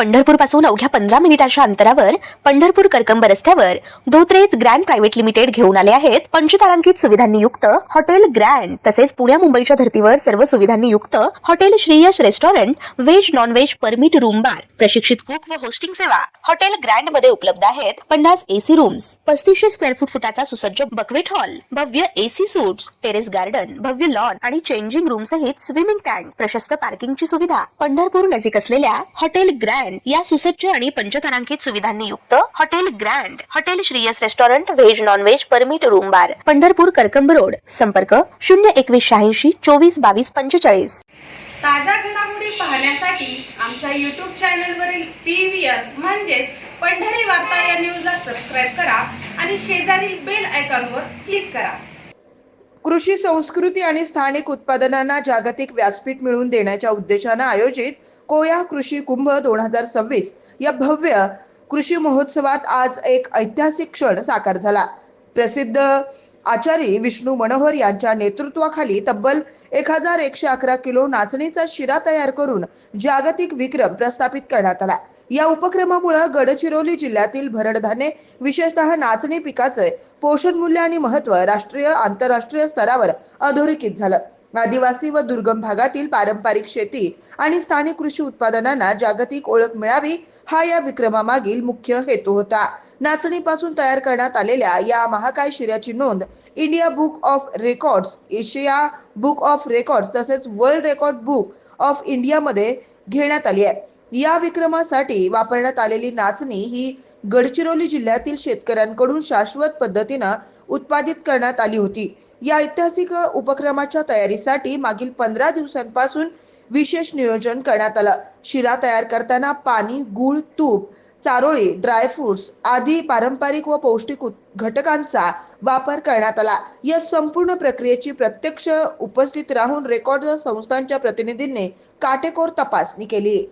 पंढरपूर पासून अवघ्या 15 मिनिटांच्या अंतरावर पंढरपूर करकंब रस्त्यावर धोत्रेज ग्रँड प्रायव्हेट लिमिटेड घेऊन आले आहेत पंचतारांकित सुविधांनी युक्त हॉटेल ग्रँड। तसेच पुण्या मुंबईच्या धर्तीवर सर्व सुविधांनी युक्त hotel Shriyash restaurant, veg non veg permit room bar, प्रशिक्षित कुक व होस्टिंग सेवा हॉटेल ग्रँड मध्ये उपलब्ध आहेत। 50 एसी रूम्स, 3500 स्क्वेअर फुटाचा सुसज्ज बकवेट हॉल, भव्य एसी सूट्स, टेरेस गार्डन, भव्य लॉन आणि चेंजिंग रूम सहित स्विमिंग टँक, प्रशस्त पार्किंगची सुविधा। पंढरपूर नजीक असलेल्या हॉटेल ग्रँड या सुसज्ज आणि पंचतारांकित सुविधांनी युक्त hotel grand, hotel Shriyas restaurant, veg non veg permit room बार, पंढरपूर करकंब रोड। संपर्क 02186 24 22 45। ताज्या घडामोडी पाहण्यासाठी आमच्या YouTube चॅनलवरील PVR म्हणजेच पंढरी वार्ता या न्यूजला सबस्क्राइब करा आणि शेजारील बेल आयकॉनवर क्लिक करा। कृषी संस्कृती आणि स्थानिक उत्पादनांना जागतिक व्यासपीठ मिळवून देण्याच्या उद्देशाने आयोजित कोया कृषी कुंभ 2026 या भव्य कृषी महोत्सवात आज एक ऐतिहासिक क्षण साकार झाला। प्रसिद्ध आचारी विष्णू मनोहर यांच्या नेतृत्वाखाली तब्बल 1111 किलो नाचणीचा शिरा तयार करून जागतिक विक्रम प्रस्थापित करण्यात आला। या उपक्रमामुळे गडचिरोली जिल्ह्यातील भरड धान्य, विशेषतः नाचणी पिकाचे पोषण मूल्य आणि महत्त्व राष्ट्रीय आंतरराष्ट्रीय स्तरावर अधोरेखित झालं। आदिवासी व दुर्गम भागातील पारंपरिक शेती आणि स्थानिक कृषी उत्पादनांना जागतिक ओळख मिळावी हा या विक्रमामागील मुख्य हेतू होता। नाचणीपासून तयार करण्यात आलेल्या या महाकाय शिऱ्याची नोंद India book of records, Asia book of records तसेच वर्ल्ड रेकॉर्ड बुक ऑफ इंडियामध्ये घेण्यात आली आहे। या विक्रमासाठी वापरण्यात आलेली नाचणी ही गडचिरोली जिल्ह्यातील शेतकऱ्यांकडून शाश्वत पद्धतीने उत्पादित करण्यात आली होती। या ऐतिहासिक उपक्रमाच्या तयारीसाठी मागील 15 दिवसांपासून विशेष नियोजन करण्यात आलं। शिरा तयार करताना पाणी, गूळ, तूप, चारोळी, ड्रायफ्रुट्स आदी पारंपरिक व पौष्टिक घटकांचा वापर करण्यात आला। या संपूर्ण प्रक्रियेची प्रत्यक्ष उपस्थित राहून रेकॉर्ड संस्थांच्या प्रतिनिधींनी काटेकोर तपासणी केली।